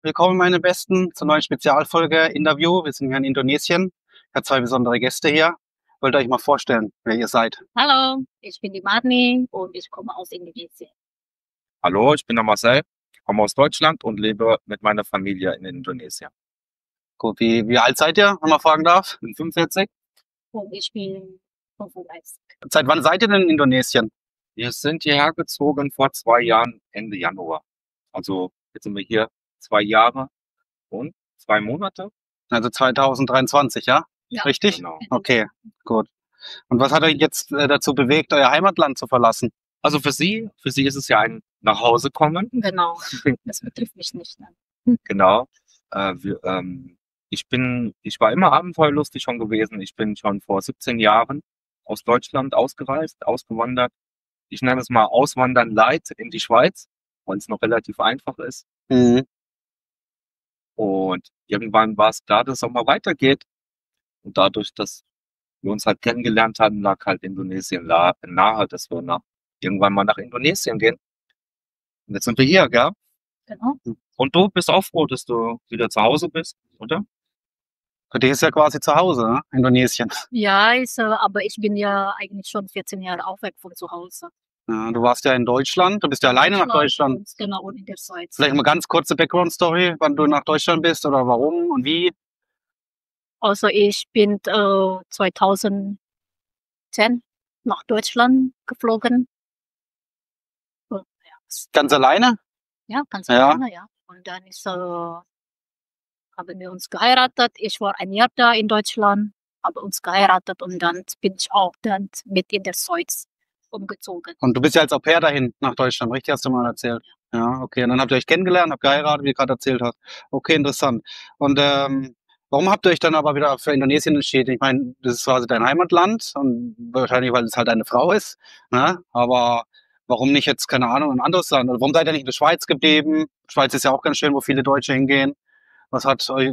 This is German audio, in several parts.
willkommen meine Besten zur neuen Spezialfolge Interview. Wir sind hier in Indonesien. Ich habe zwei besondere Gäste hier. Wollt ihr euch mal vorstellen, wer ihr seid? Hallo, ich bin die Marni und ich komme aus Indonesien. Hallo, ich bin der Marcel, komme aus Deutschland und lebe mit meiner Familie in Indonesien. Gut, wie alt seid ihr, wenn man fragen darf? Ich bin 45. Und ich bin 35. Seit wann seid ihr denn in Indonesien? Wir sind hierher gezogen vor 2 Jahren, Ende Januar. Also jetzt sind wir hier 2 Jahre und 2 Monate. Also 2023, ja? Ja. Richtig? Genau. Okay, gut. Und was hat euch jetzt dazu bewegt, euer Heimatland zu verlassen? Also für Sie ist es ja ein Nachhausekommen. Genau, das betrifft mich nicht. Ne? Genau. Ich war immer abenteuerlustig schon gewesen. Ich bin schon vor 17 Jahren aus Deutschland ausgereist, ausgewandert. Ich nenne es mal Auswandern Light in die Schweiz, weil es noch relativ einfach ist. Mhm. Und irgendwann war es klar, dass es auch mal weitergeht. Und dadurch, dass wir uns halt kennengelernt haben, lag halt Indonesien nahe, dass wir irgendwann mal nach Indonesien gehen. Und jetzt sind wir hier, gell? Genau. Und du bist auch froh, dass du wieder zu Hause bist, oder? Für dich ist ja quasi zu Hause, ne? Indonesien. Ja, aber ich bin ja eigentlich schon 14 Jahre auch weg von zu Hause. Ja, du warst ja in Deutschland, du bist ja alleine nach Deutschland. Und, genau, und in der Schweiz. Vielleicht mal ganz kurze Background-Story, wann du nach Deutschland bist oder warum und wie. Also ich bin 2010 nach Deutschland geflogen. Und, ja, Ganz alleine? ja, ganz Ja. alleine, ja. Und dann haben wir uns geheiratet. Ich war ein Jahr da in Deutschland, habe uns geheiratet und dann bin ich auch dann mit in der Schweiz umgezogen. Und du bist ja als Au-pair dahin nach Deutschland, richtig? Hast du mal erzählt. Ja, okay. Und dann habt ihr euch kennengelernt, habt geheiratet, wie du gerade erzählt hast. Okay, interessant. Und warum habt ihr euch dann aber wieder für Indonesien entschieden? Ich meine, das ist quasi dein Heimatland und wahrscheinlich, weil es halt deine Frau ist. Ne? Aber warum nicht jetzt, keine Ahnung, ein anderes Land? Oder warum seid ihr nicht in der Schweiz geblieben? Schweiz ist ja auch ganz schön, wo viele Deutsche hingehen. Was hat euch,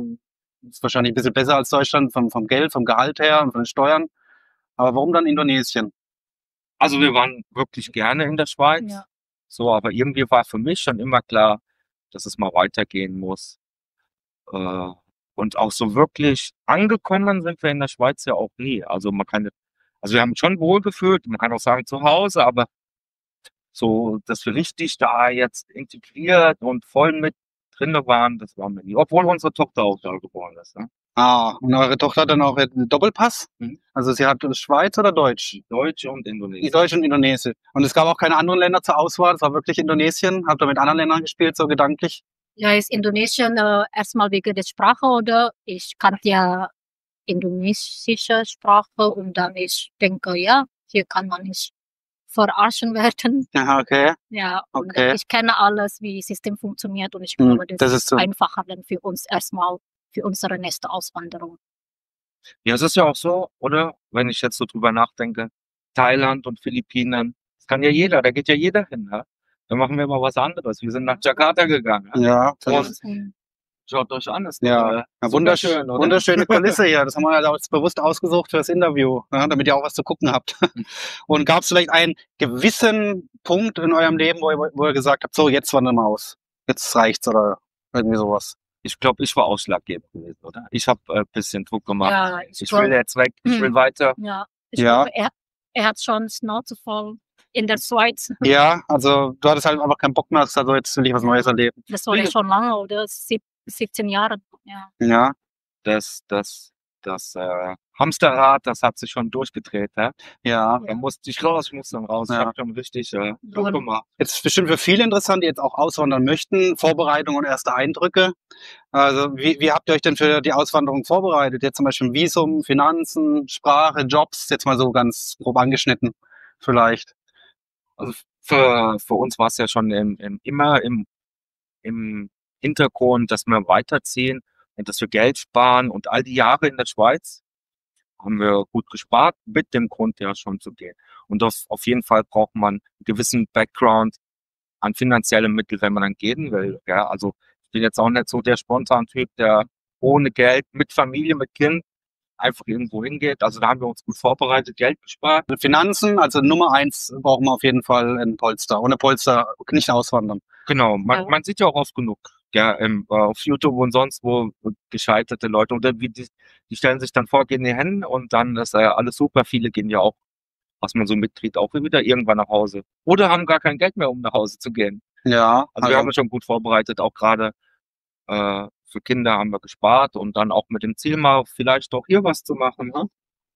ist wahrscheinlich ein bisschen besser als Deutschland vom Geld, vom Gehalt her und von den Steuern. Aber warum dann Indonesien? Also wir waren wirklich gerne in der Schweiz. Ja. So, aber irgendwie war für mich schon immer klar, dass es mal weitergehen muss. Und auch so wirklich angekommen sind wir in der Schweiz ja auch nie. Also wir haben schon wohlgefühlt, man kann auch sagen zu Hause, aber so, dass wir richtig da jetzt integriert und voll mit drinne waren, das waren wir nie. Obwohl unsere Tochter auch da geboren ist. Ne? Ah, und eure Tochter hat dann auch einen Doppelpass? Mhm. Also sie hat Schweiz oder Deutsch? Deutsch und Die Indonesisch. Deutsch und Indonesisch. Und es gab auch keine anderen Länder zur Auswahl, es war wirklich Indonesien. Habt ihr mit anderen Ländern gespielt, so gedanklich? Ja, ist Indonesien erstmal wegen der Sprache, oder? Ich kannte ja indonesische Sprache und dann ich denke, ja, hier kann man nicht verarschen werden. Ja, okay. Ja, und Okay. ich kenne alles, wie das System funktioniert und ich Hm, glaube, das das ist ist so. einfacher dann für uns erstmal, für unsere nächste Auswanderung. Ja, es ist ja auch so, oder? Wenn ich jetzt so drüber nachdenke, Thailand und Philippinen, das kann ja jeder, da geht ja jeder hin. Ja? Dann machen wir mal was anderes. Wir sind nach Jakarta gegangen. Ja? Ja, Und Mhm. schaut euch an, ist ja. doch, Ja, super wunderschön, oder? wunderschöne Kulisse hier. Das haben wir halt auch bewusst ausgesucht für das Interview, ja, damit ihr auch was zu gucken habt. Und gab es vielleicht einen gewissen Punkt in eurem Leben, wo ihr gesagt habt, so, jetzt wandern wir aus. Jetzt reicht's oder irgendwie sowas. Ich glaube, ich war ausschlaggebend gewesen, oder? Ich habe ein bisschen Druck gemacht. Ja, Ich will jetzt weg, ich will Mhm. weiter. Ja, ich Ja. glaube, er hat schon Schnauze voll in der Schweiz. Ja, also du hattest halt einfach keinen Bock mehr, also jetzt will ich was Neues erleben. Das war ja schon lange, oder? 17 Jahre. Ja. Ja, Das Hamsterrad, das hat sich schon durchgedreht. Ja? ja. Da musste ich raus, ich musste dann raus. Ich Ja. habe schon richtig Druck gemacht. Jetzt ist bestimmt für viele interessant, die jetzt auch auswandern möchten. Vorbereitung und erste Eindrücke. Also wie habt ihr euch denn für die Auswanderung vorbereitet? Jetzt zum Beispiel Visum, Finanzen, Sprache, Jobs, jetzt mal so ganz grob angeschnitten vielleicht. Also für uns war es ja schon immer im Hintergrund, dass wir weiterziehen und dass wir Geld sparen. Und all die Jahre in der Schweiz haben wir gut gespart, mit dem Grund ja schon zu gehen. Und auf jeden Fall braucht man einen gewissen Background an finanziellen Mitteln, wenn man dann gehen will. Ja? Also ich bin jetzt auch nicht so der Spontan-Typ, der ohne Geld, mit Familie, mit Kind einfach irgendwo hingeht. Also da haben wir uns gut vorbereitet, Geld gespart. Finanzen, also Nummer 1 brauchen wir auf jeden Fall ein Polster. Ohne Polster nicht auswandern. Genau, Ja. man sieht ja auch oft genug auf YouTube und sonst wo gescheiterte Leute oder die stellen sich dann vor, gehen hier hin und dann ist alles super. Viele gehen ja auch, was man so mitkriegt, auch wieder irgendwann nach Hause oder haben gar kein Geld mehr, um nach Hause zu gehen. Ja, Also wir haben uns schon gut vorbereitet, auch gerade für Kinder haben wir gespart und dann auch mit dem Ziel mal vielleicht auch hier was zu machen. Ne?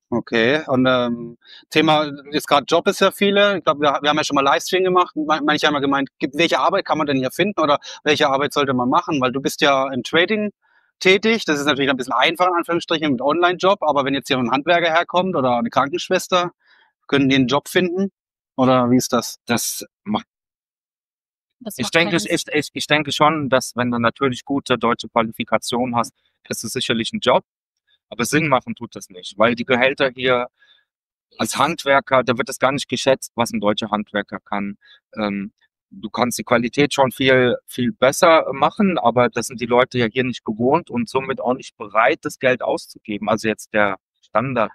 okay. Und Thema jetzt gerade Job ist ja viele. Ich glaube, wir haben ja schon mal Livestream gemacht. Manche haben ja gemeint, welche Arbeit kann man denn hier finden oder welche Arbeit sollte man machen? Weil du bist ja im Trading tätig. Das ist natürlich ein bisschen einfach in Anführungsstrichen mit Online-Job. Aber wenn jetzt hier ein Handwerker herkommt oder eine Krankenschwester, können die einen Job finden? Oder wie ist das? Das macht Das Ich macht denke, keinen Sinn. ich denke schon, dass wenn du natürlich gute deutsche Qualifikation hast, ist es sicherlich ein Job, aber Sinn machen tut das nicht, weil die Gehälter hier als Handwerker, da wird es gar nicht geschätzt, was ein deutscher Handwerker kann. Ähm, Du kannst die Qualität schon viel besser machen, aber das sind die Leute ja hier nicht gewohnt und somit auch nicht bereit, das Geld auszugeben. Also jetzt der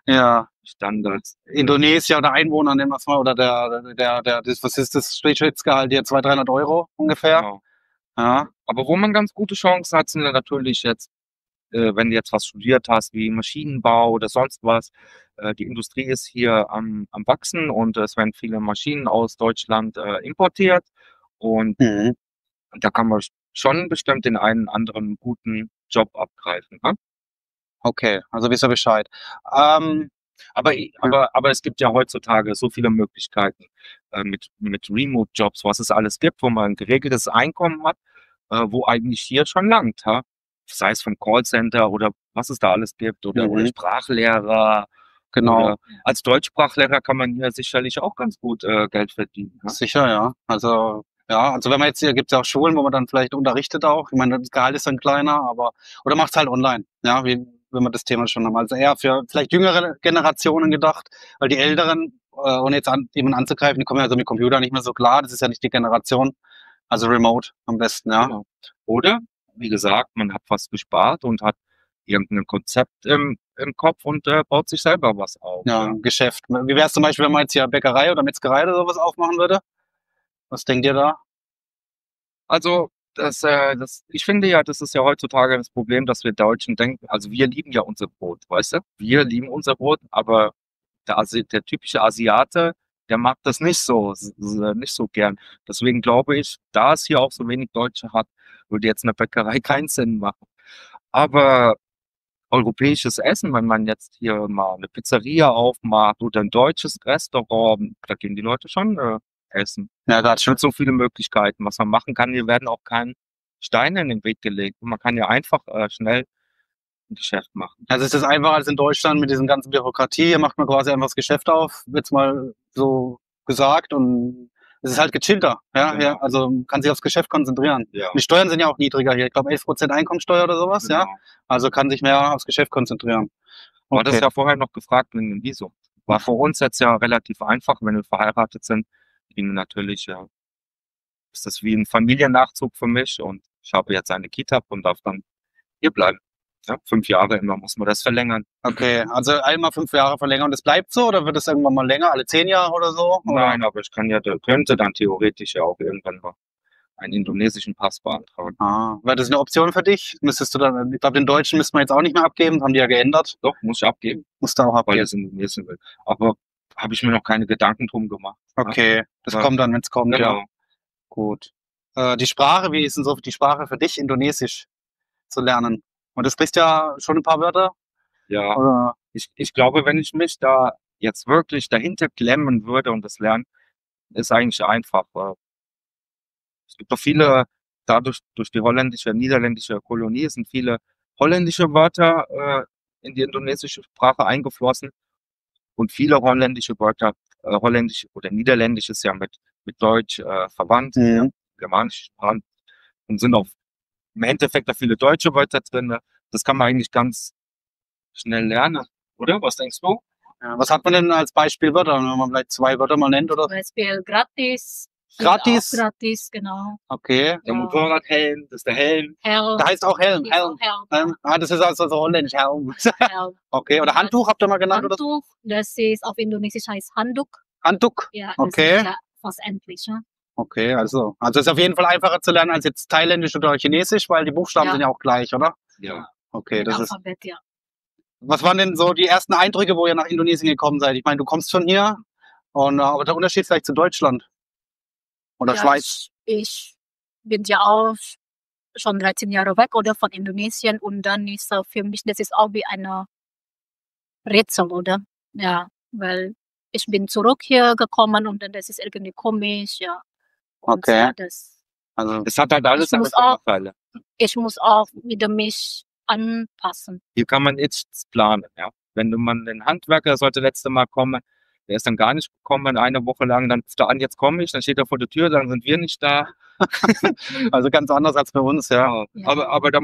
Ja, Standard. Indonesien oder Einwohner nehmen wir es mal, oder was ist das Durchschnittsgehalt hier? 200, 300 Euro ungefähr? Genau. Ja. Aber wo man ganz gute Chancen hat, sind ja natürlich jetzt wenn du jetzt was studiert hast, wie Maschinenbau oder sonst was. Die Industrie ist hier am Wachsen und es werden viele Maschinen aus Deutschland importiert. Und Mhm. da kann man schon bestimmt den einen anderen guten Job abgreifen. Ne? Okay, also wisst ihr Bescheid. Ähm, Aber es gibt ja heutzutage so viele Möglichkeiten mit Remote-Jobs, was es alles gibt, wo man ein geregeltes Einkommen hat, wo eigentlich hier schon langt. Ha? Sei es vom Callcenter oder was es da alles gibt oder Mhm. Sprachlehrer Genau, oder als Deutschsprachlehrer kann man hier sicherlich auch ganz gut Geld verdienen. Ha? sicher, ja. Also wenn man jetzt hier gibt es ja auch Schulen, wo man dann vielleicht unterrichtet auch. Ich meine, das Gehalt ist dann kleiner, aber oder macht es halt online, ja, wie wenn wir das Thema schon haben. Also eher für vielleicht jüngere Generationen gedacht, weil die Älteren, ohne jetzt jemanden anzugreifen, die kommen ja so mit Computer nicht mehr so klar. Das ist ja nicht die Generation. Also remote am besten, ja. Genau. Oder, wie gesagt, man hat was gespart und hat irgendein Konzept im Kopf und baut sich selber was auf. Ja, Ja. ein Geschäft. Wie wäre es zum Beispiel, wenn man jetzt hier Bäckerei oder Metzgerei oder sowas aufmachen würde? Was denkt ihr da? Also, ich finde ja, das ist ja heutzutage das Problem, dass wir Deutschen denken, also wir lieben ja unser Brot, weißt du? Wir lieben unser Brot, aber der typische Asiate, der mag das nicht so gern. Deswegen glaube ich, da es hier auch so wenig Deutsche hat, würde jetzt eine Bäckerei keinen Sinn machen. Aber europäisches Essen, wenn man jetzt hier mal eine Pizzeria aufmacht oder ein deutsches Restaurant, da gehen die Leute schon essen. Ja, da Es gibt so viele Möglichkeiten, was man machen kann. Hier werden auch keine Steine in den Weg gelegt. Und man kann ja einfach schnell ein Geschäft machen. Also ist es einfacher als in Deutschland mit diesen ganzen Bürokratie. Hier macht man quasi einfach das Geschäft auf, wird's mal so gesagt, und es ist halt gechillter. Ja, Genau. ja, also man kann sich aufs Geschäft konzentrieren. Ja, Und die Steuern sind ja auch niedriger hier. Ich glaube 11% Einkommensteuer oder sowas, ja. genau. Also kann sich mehr aufs Geschäft konzentrieren. Du hattest Okay. ja vorher noch gefragt wegen dem Visum. War für uns jetzt ja relativ einfach, wenn wir verheiratet sind. Ging natürlich, ja, ist das wie ein Familiennachzug für mich und ich habe jetzt eine Kita und darf dann hier bleiben. Ja, 5 Jahre immer muss man das verlängern. Okay, also einmal 5 Jahre verlängern und es bleibt so, oder wird es irgendwann mal länger, alle 10 Jahre oder so? Oder? Nein, aber könnte dann theoretisch ja auch irgendwann mal einen indonesischen Pass beantragen. Wäre das eine Option für dich? Müsstest du dann, ich glaube, den Deutschen müsste man jetzt auch nicht mehr abgeben, das haben die ja geändert. Doch, muss ich abgeben, Musst du auch weil abgeben. es Indonesien will. Aber habe ich mir noch keine Gedanken drum gemacht. Okay, das Ja. kommt dann, wenn es kommt, ja. Genau. Gut. Die Sprache, wie ist denn so die Sprache für dich, Indonesisch zu lernen? Und du sprichst ja schon ein paar Wörter, Ja, oder? ich glaube, wenn ich mich da jetzt wirklich dahinter klemmen würde und das lernen, ist eigentlich einfach. Es gibt doch viele, durch die holländische, niederländische Kolonie sind viele holländische Wörter in die indonesische Sprache eingeflossen und viele holländische Wörter, holländisch oder niederländisch ist ja mit Deutsch verwandt, ja, Mhm. germanisch verwandt und sind auch im Endeffekt da viele deutsche Wörter drin. Das kann man eigentlich ganz schnell lernen, oder? Was denkst du? Ja, was hat man denn als Beispiel Wörter, wenn man vielleicht 2 Wörter mal nennt, oder? Zum Beispiel gratis. Hier Gratis? Auch gratis, genau. Okay. Der Ja. Motorradhelm, das ist der Helm. Helm. Da heißt auch Helm, Hier Helm. auch Helm. Das ist also so holländisch, Helm. Helm. Okay, oder Handtuch habt ihr mal genannt, oder? Handtuch, das ist auf Indonesisch heißt Handuk. Handtuch? Ja, das Okay. ist ja fast endlich. Ne? Okay, also ist auf jeden Fall einfacher zu lernen als jetzt Thailändisch oder Chinesisch, weil die Buchstaben Ja. sind ja auch gleich, oder? Ja. Okay, Mit das ist. Alphabet, ja. Was waren denn so die ersten Eindrücke, wo ihr nach Indonesien gekommen seid? Ich meine, du kommst von hier und aber der Unterschied vielleicht zu Deutschland oder Ja, Schweiz. ich bin ja auch schon 13 Jahre weg oder von Indonesien und dann ist für mich, das ist auch wie eine Rätsel, oder? Ja, weil ich bin zurück hier gekommen und dann das ist irgendwie komisch, ja. Und Okay. ja, Also Es hat halt alles Ich muss seine auch- Vorteile. ich muss auch wieder mich anpassen. Hier kann man nichts planen, ja. Wenn man den Handwerker sollte letzte Mal kommen, der ist dann gar nicht gekommen, eine Woche lang, dann ruft er an, jetzt komme ich, dann steht er vor der Tür, dann sind wir nicht da. also ganz anders als bei uns, ja. Ja. Aber da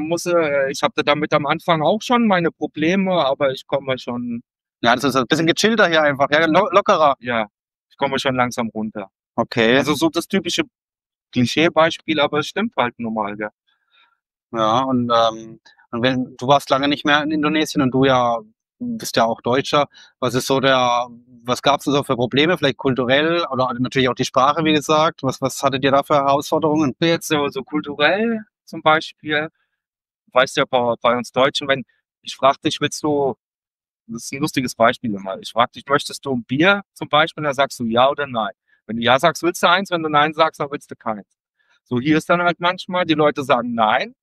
ich hatte damit am Anfang auch schon meine Probleme, aber ich komme schon, Ja, das ist ein bisschen gechillter hier einfach, ja, lockerer. ja, ich komme schon langsam runter. Okay. Also so das typische Klischeebeispiel, aber es stimmt halt normal, ja. Ja, und wenn du warst lange nicht mehr in Indonesien und du ja bist ja auch Deutscher. Was gab's denn so für Probleme? Vielleicht kulturell oder natürlich auch die Sprache, wie gesagt. Was hattet ihr da für Herausforderungen? Jetzt so kulturell zum Beispiel, weißt ja, bei uns Deutschen, wenn ich frage dich, das ist ein lustiges Beispiel immer. Ich frage dich, möchtest du ein Bier zum Beispiel? Dann sagst du ja oder nein. Wenn du ja sagst, willst du eins, wenn du nein sagst, dann willst du keins. So, hier ist dann halt manchmal, die Leute sagen nein,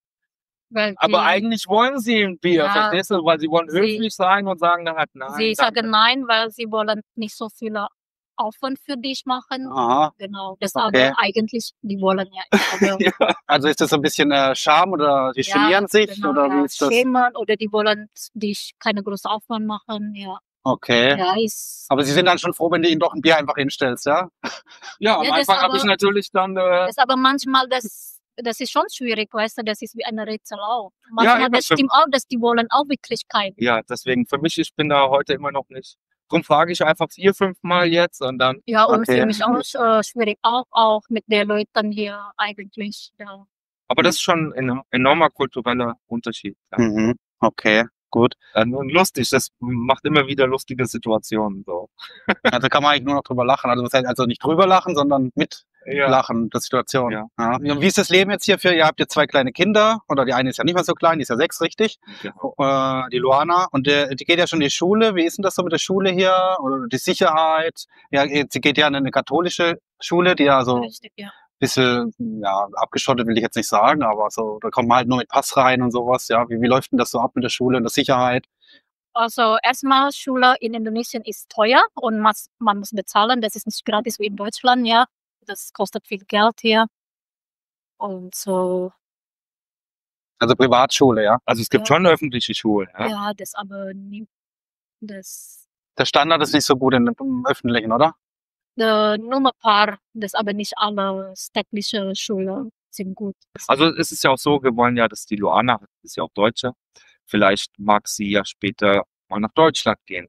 Weil aber die, eigentlich wollen sie ein Bier, Ja, verstehst du? Weil sie wollen sie- höflich sein und sagen dann halt nein. sie danke. sagen nein, weil sie wollen nicht so viel Aufwand für dich machen. Aha. Genau, das Okay. aber eigentlich, die wollen ja. Aber, Ja, Also ist das so ein bisschen Scham oder die genieren sich genau, oder ja, wie ist das? schämen oder die wollen dich keine großen Aufwand machen. Ja, Okay. ja ist. Aber sie sind dann schon froh, wenn du ihnen doch ein Bier einfach hinstellst, ja? ja, am Ja, das Anfang habe ich aber- natürlich dann Das aber manchmal, das ist schon schwierig, weißt du, das ist wie eine Rätsel auch. Manchmal, eben, das stimmt auch, dass die wollen auch wirklich keinen. ja, deswegen für mich, ich bin da heute immer noch nicht. Drum frage ich einfach 4, 5 Mal jetzt und dann, Ja, und Okay. für mich auch schwierig, auch mit den Leuten hier eigentlich. Ja. aber das ist schon ein enormer kultureller Unterschied. Ja. Mhm. Okay, gut. Und lustig, das macht immer wieder lustige Situationen. So. Also kann man eigentlich nur noch drüber lachen. Also das heißt also nicht drüber lachen, sondern mit Ja. lachen, der Situation. Ja. Ja. Und wie ist das Leben jetzt hier für, ihr habt jetzt 2 kleine Kinder, oder die eine ist ja nicht mehr so klein, die ist ja 6, richtig? Genau. Die Luana, und die geht ja schon in die Schule. Wie ist denn das so mit der Schule hier? Oder die Sicherheit? Ja, sie geht ja in eine katholische Schule, die ja so ein Richtig, ja. bisschen, ja, abgeschottet will ich jetzt nicht sagen, aber so, da kommt man halt nur mit Pass rein und sowas, ja. Wie läuft denn das so ab mit der Schule und der Sicherheit? Also erstmal, Schule in Indonesien ist teuer und man muss bezahlen. Das ist nicht gratis wie in Deutschland, ja. Das kostet viel Geld hier. Und so, Also Privatschule, ja. Also es gibt Ja. schon öffentliche Schulen. Ja? ja, das aber nie, das Der Standard ist nicht so gut im Öffentlichen, oder? nur ein paar, das aber nicht alle städtische Schulen sind gut. Also es ist ja auch so, wir wollen ja, dass die Luana, ist ja auch Deutsche, vielleicht mag sie ja später mal nach Deutschland gehen.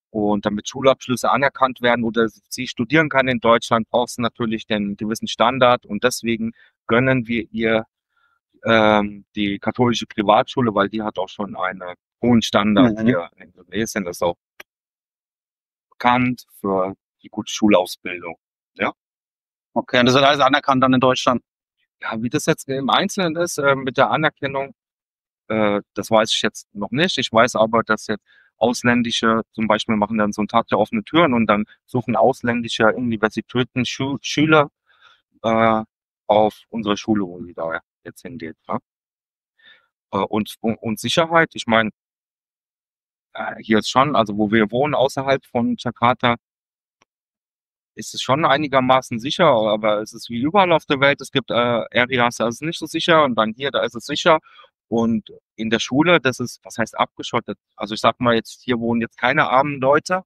Und damit Schulabschlüsse anerkannt werden oder sie studieren kann in Deutschland, braucht sie natürlich den gewissen Standard und deswegen gönnen wir ihr die katholische Privatschule, weil die hat auch schon einen hohen Standard Mhm. hier in Indonesien. Das ist auch bekannt für die gute Schulausbildung. Okay, und das wird alles anerkannt dann in Deutschland. Ja, wie das jetzt im Einzelnen ist mit der Anerkennung, das weiß ich jetzt noch nicht. Ich weiß aber, dass jetzt ausländische zum Beispiel machen dann so einen Tag der offenen Türen und dann suchen ausländische Universitäten Schüler auf unsere Schule, wo sie da jetzt hingeht. Ja? Und Sicherheit, ich meine, hier ist schon, also wo wir wohnen, außerhalb von Jakarta, ist es schon einigermaßen sicher, aber es ist wie überall auf der Welt. Es gibt Areas, da ist es nicht so sicher und dann hier, da ist es sicher. Und in der Schule, das ist, was heißt abgeschottet? Also ich sag mal jetzt, hier wohnen jetzt keine armen Leute.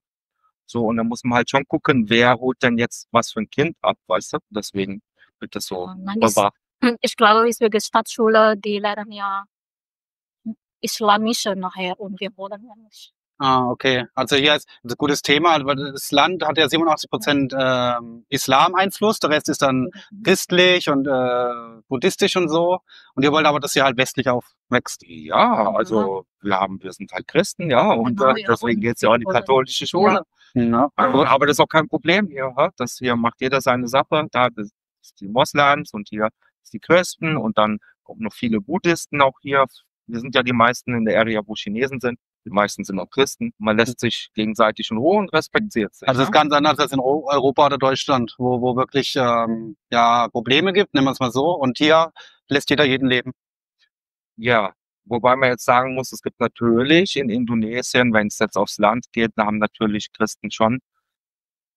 So, und dann muss man halt schon gucken, wer holt denn jetzt was für ein Kind ab, weißt du? Deswegen wird das so Nein, bewacht. ich glaube, es ist wirklich Stadtschule, die lernen ja Islamische nachher und wir wollen ja nicht. Ah, okay. Also hier ist ein gutes Thema, weil das Land hat ja 87% Islam-Einfluss, der Rest ist dann christlich und buddhistisch und so. Und ihr wollt aber, dass ihr halt westlich aufwächst. Ja, also wir sind halt Christen, ja, und Genau, ja, deswegen und geht's ja auch in die wir wollen- katholische Schule. Ja. Aber das ist auch kein Problem hier, ha? Das hier macht jeder seine Sache. Da, das ist die Moslems und hier ist die Christen und dann kommen noch viele Buddhisten auch hier. Wir sind ja die meisten in der Area, wo Chinesen sind. Die meisten sind auch Christen. Man lässt sich gegenseitig in Ruhe und respektiert sich. Also es ist ganz anders als in Europa oder Deutschland, wo wirklich ja Probleme gibt, nennen wir es mal so. Und hier lässt jeder jeden leben. Ja, wobei man jetzt sagen muss, es gibt natürlich in Indonesien, wenn es jetzt aufs Land geht, da haben natürlich Christen schon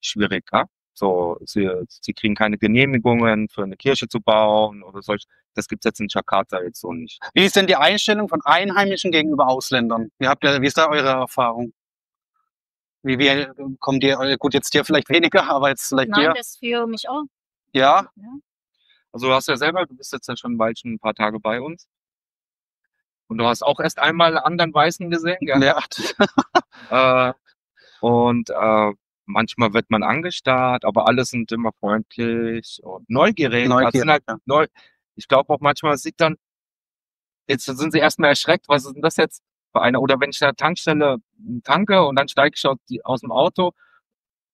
schwieriger. So, sie kriegen keine Genehmigungen für eine Kirche zu bauen oder solch. Das gibt's jetzt in Jakarta jetzt so nicht. Wie ist denn die Einstellung von Einheimischen gegenüber Ausländern? Wie ist da eure Erfahrung? Wie kommt ihr, gut, jetzt dir vielleicht weniger, aber jetzt vielleicht Nein, dir? das für mich auch. Ja? Ja. Also du hast ja selber, du bist jetzt ja schon bald schon ein paar Tage bei uns. Und du hast auch erst einmal einen anderen Weißen gesehen, gell? Ja. Manchmal wird man angestarrt, aber alle sind immer freundlich und neugierig. Also sind halt ja. Ich glaube auch manchmal sieht dann, jetzt sind sie erstmal erschreckt, was ist denn das jetzt für einer? Oder wenn ich an der Tankstelle tanke und dann steige ich aus dem Auto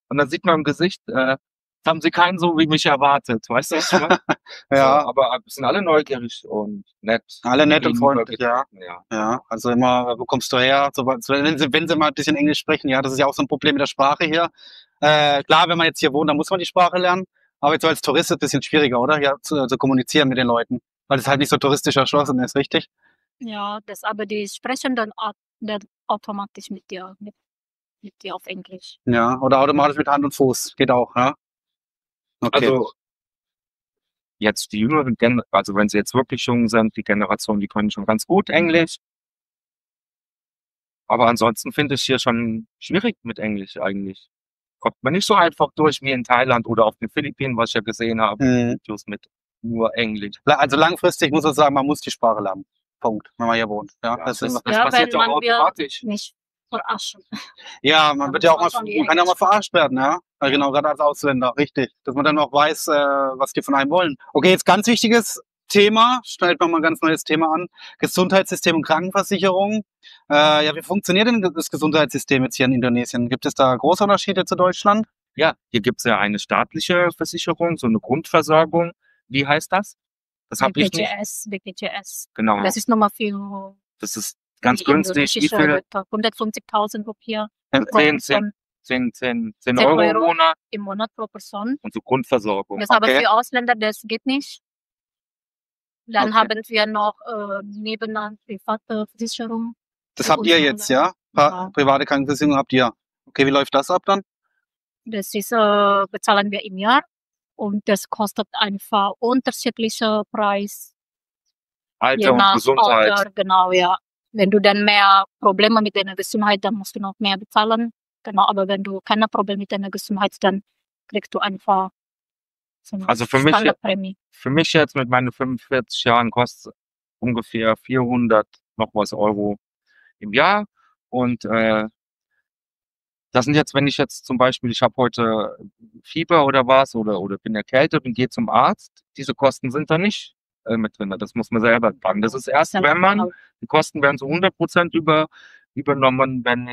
und dann sieht man im Gesicht, haben sie keinen so wie mich erwartet, weißt du was ich meine? Ja. So, aber sind alle neugierig und nett. Alle nett und freundlich, ja. Ja. Ja, also immer, wo kommst du her? So, wenn sie mal ein bisschen Englisch sprechen, ja, das ist ja auch so ein Problem mit der Sprache hier. Klar, wenn man jetzt hier wohnt, dann muss man die Sprache lernen. Aber jetzt so als Tourist ist es ein bisschen schwieriger, oder? Ja, zu kommunizieren mit den Leuten. Weil es halt nicht so touristisch erschlossen ist, richtig? Ja, aber die sprechen dann automatisch mit dir auf Englisch. Ja, oder automatisch mit Hand und Fuß. Geht auch, ja. Okay. Also jetzt die jüngeren also wenn sie jetzt wirklich jung sind, die Generation, die können schon ganz gut Englisch. Aber ansonsten finde ich hier schon schwierig mit Englisch eigentlich. Kommt man nicht so einfach durch wie in Thailand oder auf den Philippinen, was ich ja gesehen habe, Videos mit nur Englisch. Also langfristig muss man sagen, man muss die Sprache lernen. Punkt, wenn man hier wohnt. Ja, Das Ja, passiert ja wenn man automatisch. nicht verarschen. Ja, man wird ja auch mal, muss man schon man kann ja auch mal Englisch verarscht werden, ja. Also genau, gerade als Ausländer, richtig. Dass man dann auch weiß, was die von einem wollen. Okay, jetzt ganz wichtiges Thema, schneidet man mal ein ganz neues Thema an. Gesundheitssystem und Krankenversicherung. Ja, wie funktioniert denn das Gesundheitssystem jetzt hier in Indonesien? Gibt es da große Unterschiede zu Deutschland? Ja, hier gibt's ja eine staatliche Versicherung, so eine Grundversorgung. Wie heißt das? Das habe ich nicht. BPJS. Genau. Das ist nochmal viel. Das ist ganz günstig. Wie viel? 150.000 Rupiah 10 Euro im Monat. Im Monat pro Person. Und so Grundversorgung. Das aber für Ausländer, das geht nicht. Dann haben wir noch nebenan private Versicherung. Das habt ihr jetzt, ja? Private Krankenversicherung habt ihr. Okay, wie läuft das ab dann? Das ist, bezahlen wir im Jahr und das kostet einfach unterschiedlicher Preis. Alter und Gesundheit. Alter, genau, ja. Wenn du dann mehr Probleme mit deiner Gesundheit, dann musst du noch mehr bezahlen. Genau, aber wenn du keine Probleme mit deiner Gesundheit, dann kriegst du einfach so eine Also Standardprämie. Für mich jetzt mit meinen 45 Jahren kostet ungefähr 400 noch was Euro im Jahr. Und das sind jetzt, wenn ich jetzt zum Beispiel, ich habe heute Fieber oder was oder bin erkältet und gehe zum Arzt, diese Kosten sind da nicht mit drin. Das muss man selber tragen. Das ist erst, wenn die Kosten werden zu 100% übernommen, wenn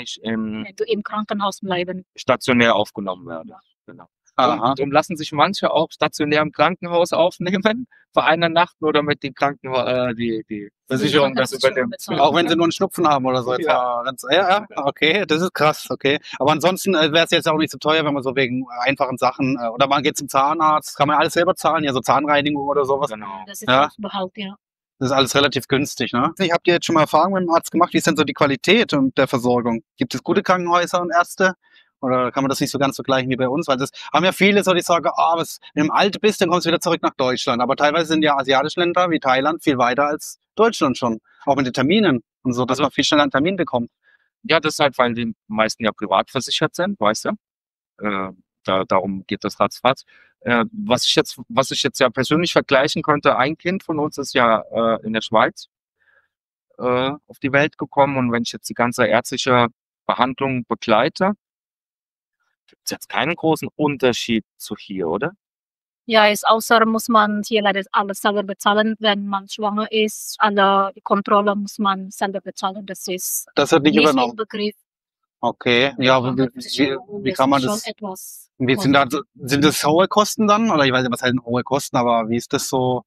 du im Krankenhaus bleiben. Stationär aufgenommen werde. Genau. Und lassen sich manche auch stationär im Krankenhaus aufnehmen für eine Nacht, nur damit die die Versicherung das übernimmt. Auch wenn sie nur einen Schnupfen haben oder so. Ja, okay, das ist krass, okay. Aber ansonsten wäre es jetzt auch nicht so teuer, wenn man so wegen einfachen Sachen, oder man geht zum Zahnarzt, kann man alles selber zahlen, ja, so Zahnreinigung oder sowas. Genau. Das ist überhaupt, ja. Das ist alles relativ günstig, ne? Habt ihr jetzt schon mal Erfahrungen mit dem Arzt gemacht? Wie ist denn so die Qualität der Versorgung? Gibt es gute Krankenhäuser und Ärzte? Oder kann man das nicht so ganz vergleichen wie bei uns? Weil das haben ja viele so, die sagen, wenn du alt bist, dann kommst du wieder zurück nach Deutschland. Aber teilweise sind ja asiatische Länder wie Thailand viel weiter als Deutschland schon. Auch mit den Terminen und so, dass man viel schneller einen Termin bekommt. Ja, das ist halt, weil die meisten ja privat versichert sind, weißt du? Darum geht das ratzfatz. Was ich jetzt ja persönlich vergleichen könnte, ein Kind von uns ist ja in der Schweiz auf die Welt gekommen. Und wenn ich jetzt die ganze ärztliche Behandlung begleite, gibt es jetzt keinen großen Unterschied zu hier, oder? Ja, außer muss man hier leider alles selber bezahlen, wenn man schwanger ist. Die Kontrolle muss man selber bezahlen. Das wird nicht übernommen. Begriff. Okay. Ja, Aber wie das kann man ist schon das, etwas wie sind das hohe Kosten dann? Oder ich weiß nicht, was heißen hohe Kosten, aber wie ist das so?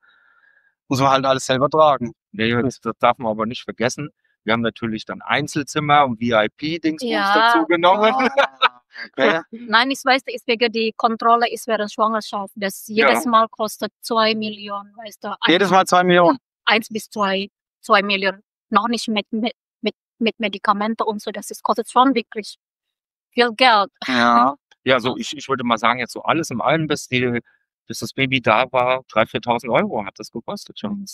Muss man halt alles selber tragen. Nee, das darf man aber nicht vergessen. Wir haben natürlich dann Einzelzimmer und VIP-Dingsbums Ja, dazu genommen. Okay. Nein, ich weiß, ist wegen die Kontrolle ist während Schwangerschaft. Das jedes Ja. Mal kostet 2 Millionen, weißt du. Jedes Mal 2 Millionen. 1 bis 2 Millionen. Noch nicht mit Medikamente und so. Das ist, kostet schon wirklich viel Geld. Ja. Ja, also ich würde mal sagen, jetzt so alles in allem, bis das Baby da war, 3.000, 4.000 Euro hat das gekostet schon.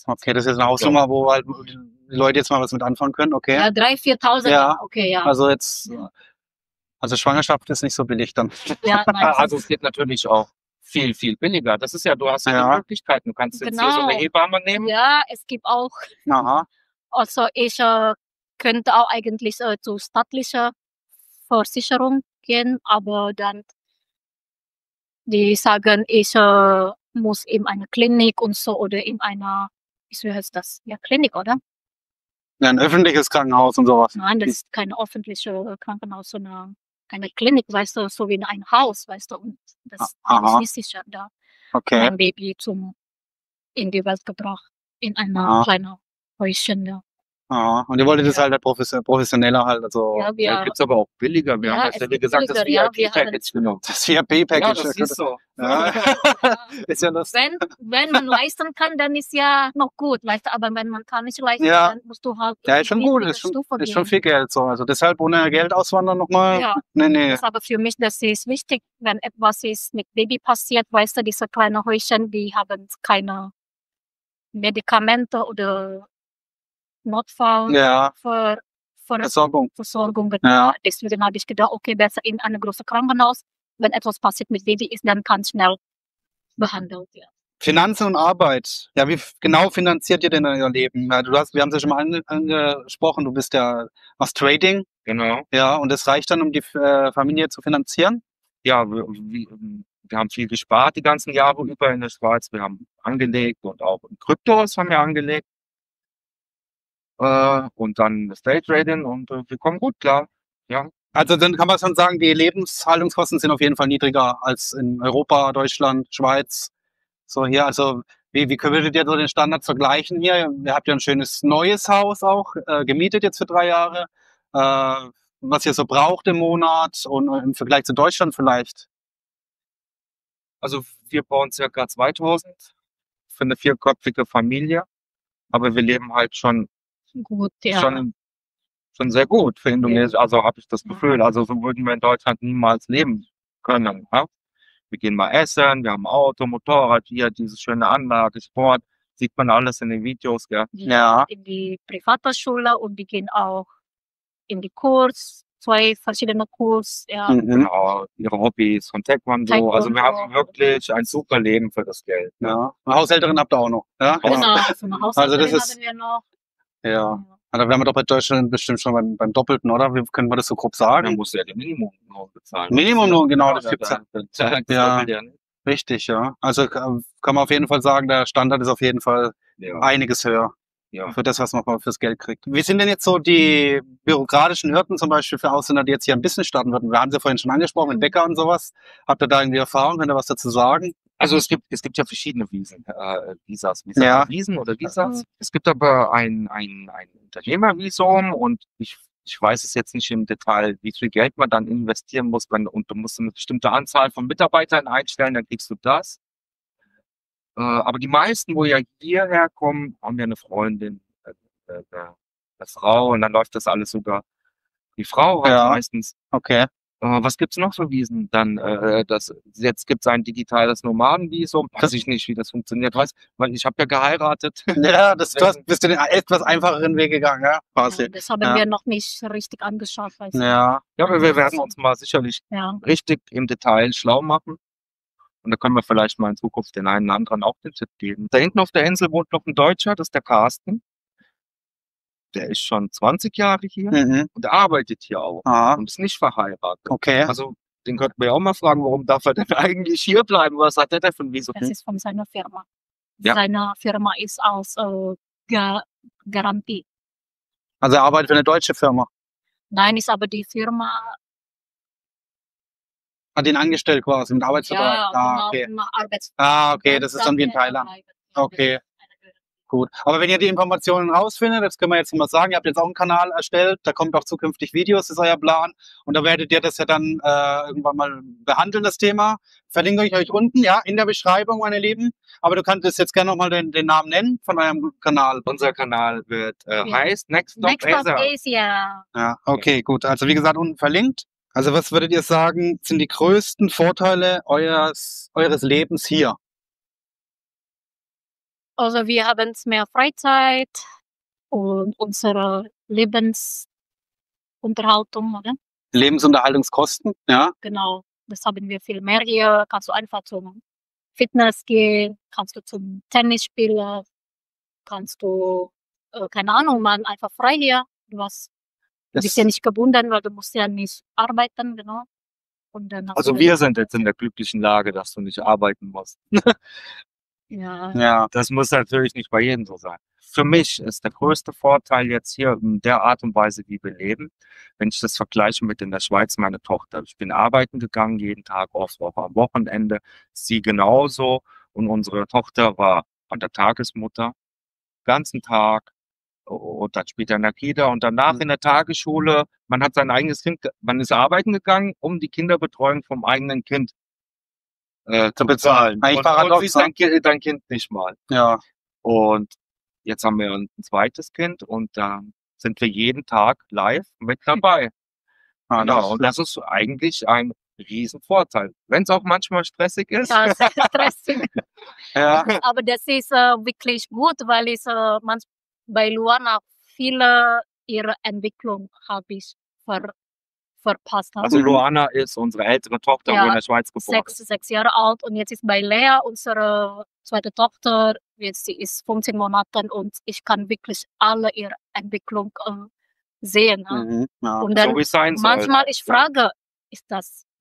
Okay, das ist jetzt eine Hausnummer, wo halt die Leute jetzt mal was mit anfangen können, okay. Ja, 3.000, 4.000, Ja. okay, ja. Also jetzt, Ja. also Schwangerschaft ist nicht so billig dann. Ja, nein, Also es geht natürlich auch viel, viel billiger. Das ist ja, du hast ja Ja. die Möglichkeiten. Du kannst jetzt hier so eine Genau. Hebamme nehmen. ja, es gibt auch, Aha. also ich könnte auch eigentlich zu staatlicher Versicherung gehen, aber dann die sagen, ich muss in eine Klinik und so oder in einer, wie heißt das? Ja, Klinik, oder? Ja, ein öffentliches Krankenhaus und sowas. Nein, das ist kein öffentliches Krankenhaus, sondern eine Klinik, weißt du, so wie in ein Haus, weißt du, und das Aha. ist nicht sicher, da Okay. mein Baby in die Welt gebracht, in einer Aha. kleinen Häuschen, ja. Aha. Und ihr wolltet das Ja. halt professioneller halt, also Ja, Ja, gibt's aber auch billiger. Wir Ja, haben es ja, wie gibt gesagt, das billiger, ja, wir haben- VIP-Package genommen. das Ja, VIP-Package. das ist so. Ja. ja, Ist ja lustig. wenn man leisten kann, dann ist ja noch gut, weißt du, aber wenn man kann nicht leisten, Ja. dann musst du halt Ja, ist schon irgendwie gut, mit ist der schon, Stufe ist schon gehen. viel Geld so. Also deshalb ohne Geld auswandern nochmal. Ja, Nee. das ist aber für mich, das ist wichtig, wenn etwas ist mit Baby passiert, weißt du, diese kleinen Häuschen, die haben keine Medikamente oder Notfall Ja, für Versorgung. Versorgung. Ja. Deswegen habe ich gedacht, okay, besser in einem großen Krankenhaus, wenn etwas passiert mit Baby ist, dann kann schnell behandelt werden. Finanzen und Arbeit. Ja, wie genau finanziert ihr denn euer Leben? Ja, wir haben es ja schon mal angesprochen, du machst Trading, Genau. ja, und das reicht dann, um die Familie zu finanzieren? Ja, wir haben viel gespart die ganzen Jahre über in der Schweiz. Wir haben angelegt und auch in Kryptos haben wir angelegt. Und dann das Daytrading und wir kommen gut klar. Ja. Also dann kann man schon sagen, die Lebenshaltungskosten sind auf jeden Fall niedriger als in Europa, Deutschland, Schweiz. So hier, also wie würdet ihr so den Standard vergleichen hier? Ihr habt ja ein schönes neues Haus auch, gemietet jetzt für 3 Jahre. Was ihr so braucht im Monat und im Vergleich zu Deutschland vielleicht? Also wir brauchen circa 2.000 für eine 4-köpfige Familie. Aber wir leben halt schon Gut, ja. schon sehr gut für Indonesien. Also habe ich das Ja. Gefühl. Also so würden wir in Deutschland niemals leben können. Ja? Wir gehen mal essen, wir haben ein Auto, Motorrad, hier diese schöne Anlage, Sport. Sieht man alles in den Videos, gell? Die Ja. gehen in die private Schule und die gehen auch in die Kurs, 2 verschiedene Kurs, ja. Mhm. Genau, ihre Hobbys von Taekwondo. Also wir haben wirklich ein super Leben für das Geld. Ne? Ja. Eine Haushälterin habt ihr auch noch. Ja? Genau, so eine Haushälterin Also das ist- haben wir noch. Ja. Da wären wir doch bei Deutschland bestimmt schon beim Doppelten, oder? Wie können wir das so grob sagen? Dann musst du ja den Minimum noch bezahlen. Minimum, genau, das Ja, gibt's ja. das Ja. doppelt ja nicht. Richtig, ja. Also kann man auf jeden Fall sagen, der Standard ist auf jeden Fall Ja. einiges höher Ja. für das, was man fürs Geld kriegt. Wie sind denn jetzt so die bürokratischen Hürden zum Beispiel für Ausländer, die jetzt hier ein Business starten würden? Wir haben sie ja vorhin schon angesprochen, mit Bäcker und sowas. Habt ihr da irgendwie Erfahrung? Könnt ihr was dazu sagen? Also es gibt ja verschiedene Visas. Ja. Visen oder Visas. Es gibt aber ein Unternehmervisum und ich weiß es jetzt nicht im Detail, wie viel Geld man dann investieren muss, und du musst eine bestimmte Anzahl von Mitarbeitern einstellen, dann kriegst du das. Aber die meisten, wo ja hierher kommen, haben ja eine Freundin, eine Frau und dann läuft das alles über die Frau halt Ja. meistens. Okay. Was gibt's noch für Visen? Dann, jetzt gibt's ein digitales Nomadenvisum. Weiß ich nicht, wie das funktioniert. Weil ich habe ja geheiratet. Ja, bist du den etwas einfacheren Weg gegangen, ja? Quasi. Das haben Ja. wir noch nicht richtig angeschaut, weißt du. Ja. Ja, aber wir werden uns mal sicherlich Ja. richtig im Detail schlau machen. Und da können wir vielleicht mal in Zukunft den einen oder anderen auch den Tipp geben. Da hinten auf der Insel wohnt noch ein Deutscher, das ist der Carsten. Der ist schon 20 Jahre hier Mhm. und der arbeitet hier auch Aha. und ist nicht verheiratet. Okay. Also den könnten wir ja auch mal fragen, warum darf er denn eigentlich hier bleiben? Was hat der denn für ein Visum? Das ist von seiner Firma. Ja. Seine Firma ist aus Garantie. Also er arbeitet für eine deutsche Firma. Nein, ist aber die Firma, Hat ihn angestellt quasi mit Arbeitsvertrag? ja, Ah, genau, okay. nach Ah, okay, das ist dann wie in Thailand. Okay. Gut. Aber wenn ihr die Informationen rausfindet, das können wir jetzt mal sagen, ihr habt jetzt auch einen Kanal erstellt, da kommt auch zukünftig Videos, ist euer Plan. Und da werdet ihr das ja dann irgendwann mal behandeln, das Thema. Verlinke ich euch unten, ja, in der Beschreibung, meine Lieben. Aber du kannst jetzt gerne nochmal den Namen nennen von eurem Kanal. Unser Kanal wird Ja. heißt Next Stop Next Stop Asia. Asia. Ja, okay, gut. Also wie gesagt, unten verlinkt. Also was würdet ihr sagen, sind die größten Vorteile eures Lebens hier? Also wir haben mehr Freizeit und unsere Lebensunterhaltung, oder? Lebensunterhaltungskosten, ja. Genau, das haben wir viel mehr hier. Kannst du einfach zum Fitness gehen, kannst du zum Tennis spielen, kannst du, keine Ahnung, man einfach frei hier. Du bist ja nicht gebunden, weil du musst ja nicht arbeiten, genau. Und dann hast Also du wir sind jetzt in der glücklichen Lage, dass du nicht arbeiten musst. ja, Ja, Das muss natürlich nicht bei jedem so sein. Für mich ist der größte Vorteil jetzt hier in der Art und Weise, wie wir leben, wenn ich das vergleiche mit in der Schweiz, meine Tochter. Ich bin arbeiten gegangen, jeden Tag, oft auch am Wochenende. Sie genauso. Und unsere Tochter war an der Tagesmutter, ganzen Tag. Und dann später in der Kita und danach in der Tagesschule. Man hat sein eigenes Kind, man ist arbeiten gegangen, um die Kinderbetreuung vom eigenen Kind zu bezahlen. Eigentlich Und paradox, siehst ne? dein Kind nicht mal. ja. Und jetzt haben wir ein zweites Kind und da sind wir jeden Tag live mit dabei. Ah, Genau. Und das ist eigentlich ein Riesenvorteil. Wenn es auch manchmal stressig ist. ja, sehr stressig. ja. Aber das ist wirklich gut, weil es bei Luana viele ihre Entwicklung habe ich verpasst. Also Luana ist unsere ältere Tochter, Ja, wo in der Schweiz geboren ist. 6 Jahre alt und jetzt ist bei Lea unsere zweite Tochter, jetzt sie ist 15 Monate und ich kann wirklich alle ihre Entwicklung sehen. Ne? Mhm. Ja. Und dann So wie es sein soll. manchmal ich frage,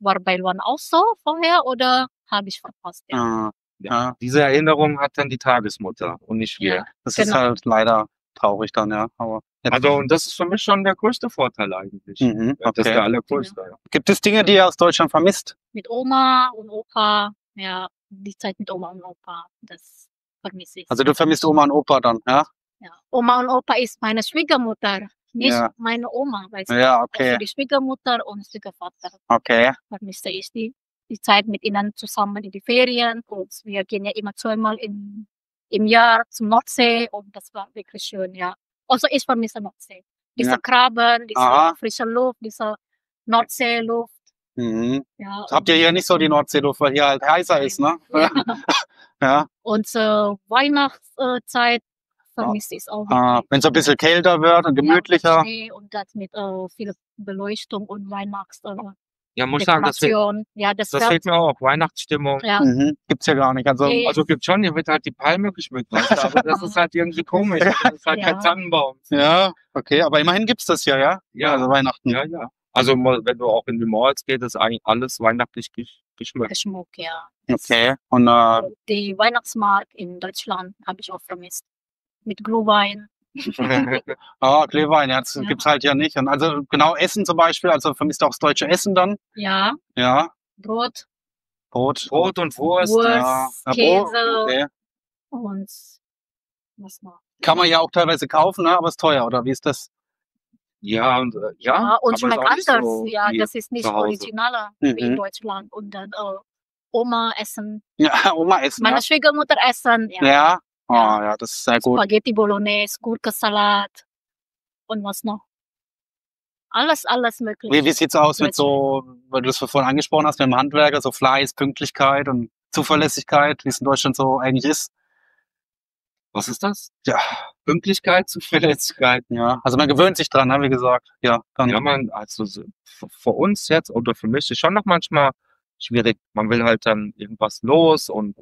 war bei Luan auch so vorher oder habe ich verpasst? Ja. Ah, ja. Diese Erinnerung hat dann die Tagesmutter und nicht wir. Ja. Das ist Genau. halt leider traurig dann, ja. Aber jetzt, Also, und das ist für mich schon der größte Vorteil eigentlich. Mhm, Das ist okay. der allergrößte. Ja. Gibt es Dinge, die ihr aus Deutschland vermisst? Mit Oma und Opa, ja, die Zeit mit Oma und Opa, das vermisse ich. Also du vermisst Oma und Opa dann, ja? Ja. Oma und Opa ist meine Schwiegermutter, nicht Ja. meine Oma, weißt du. Ja, Also okay. die Schwiegermutter und Schwiegervater Okay. vermisse ich die Zeit mit ihnen zusammen in die Ferien und wir gehen ja immer zweimal im Jahr zum Nordsee und das war wirklich schön, ja. Also ich vermisse Nordsee. Diese Ja. Krabben, diese Aha. frische Luft, diese Nordseeluft, Mhm. ja. Habt ihr hier nicht so die Nordseeluft, weil hier halt heißer ist, ne? Ja. ja. Und Weihnachtszeit vermisse ich auch. Ah, wirklich. wenn es ein bisschen kälter wird und gemütlicher. Ja, Schnee und das mit viel Beleuchtung und Ja, muss ich sagen, das fehlt, Dekoration. Ja, das das wird, fehlt mir auch. Weihnachtsstimmung. ja, Mhm. Gibt's ja gar nicht. Also, Nee. Also gibt schon, hier wird halt die Palme geschmückt, weißt du, aber das ist halt irgendwie komisch. Das ist halt Ja. kein Tannenbaum. ja, okay, aber immerhin gibt's das ja, ja? Ja. Also Weihnachten. Ja, ja. Also wenn du auch in die Malls gehst, ist eigentlich alles weihnachtlich geschmückt. Schmuck, ja. Okay. Und Die Weihnachtsmarkt in Deutschland habe ich auch vermisst. Mit Glühwein. Glühwein, ja, das Ja. gibt's halt ja nicht. Und also genau Essen zum Beispiel, also vermisst auch das deutsche Essen dann. Ja, Ja, Brot, Brot. Brot und Wurst. Wurst, Ja, Käse okay. und was noch? Kann man ja auch teilweise kaufen, ne? Aber ist teuer, oder wie ist das? Ja, und ja, Ja, und aber schmeckt ist auch nicht anders. so Ja, wie das ist nicht zu Hause. originaler wie in Mhm. Deutschland. Und dann Oma essen, Ja, Oma essen. meine Ja. Schwiegermutter essen, ja. Ja. Oh, Ja. ja, das ist sehr gut. Spaghetti Bolognese, Gurkensalat und was noch? Alles mögliche. Wie sieht's aus mit so, weil du das vorhin angesprochen hast, mit dem Handwerker, so Fleiß, Pünktlichkeit und Zuverlässigkeit, wie es in Deutschland so eigentlich ist? Was ist das? Ja. Pünktlichkeit, Zuverlässigkeit. Ja, also man gewöhnt sich dran, ne, wie gesagt. Ja, dann. Ja, also für uns jetzt oder für mich ist schon noch manchmal schwierig. Man will halt dann irgendwas los und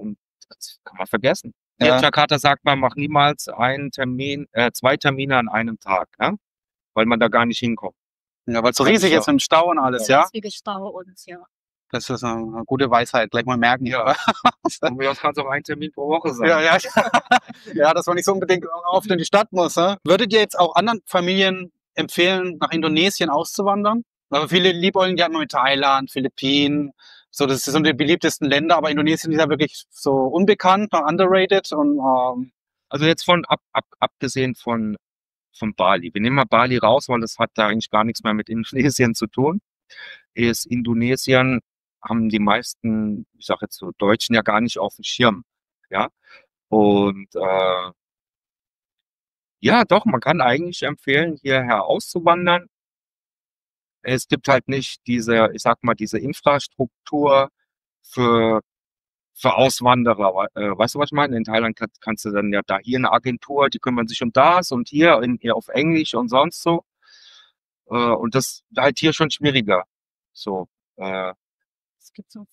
das kann man vergessen. Hier Ja. in Jakarta sagt man, mach niemals einen Termin, 2 Termine an einem Tag, ja? Weil man da gar nicht hinkommt. Ja, weil es so Das ist riesig ja- ist mit dem Stau und alles, ja? Deswegen Stau und ja. Das ist eine gute Weisheit, gleich mal merken. Ja. Und mir kann es auch ein Termin pro Woche sein. Ja, ja. Ja, dass man nicht so unbedingt oft in die Stadt muss. Ne? Würdet ihr jetzt auch anderen Familien empfehlen, nach Indonesien auszuwandern? Aber viele liebäugeln ja immer mit Thailand, Philippinen, so, das sind die beliebtesten Länder, aber Indonesien ist ja wirklich so unbekannt, underrated und Also jetzt abgesehen von Bali. Wir nehmen mal Bali raus, weil das hat da eigentlich gar nichts mehr mit Indonesien zu tun. Ist Indonesien, haben die meisten, ich sage jetzt so, Deutschen ja gar nicht auf dem Schirm. Ja. Und ja, doch, man kann eigentlich empfehlen, hierher auszuwandern. Es gibt halt nicht diese, ich sag mal, diese Infrastruktur für, für Auswanderer. Weißt du, was ich meine? In Thailand kannst du dann ja da hier eine Agentur, die kümmern sich um das und hier auf Englisch und sonst so. Und das ist halt hier schon schwieriger. So, Es gibt so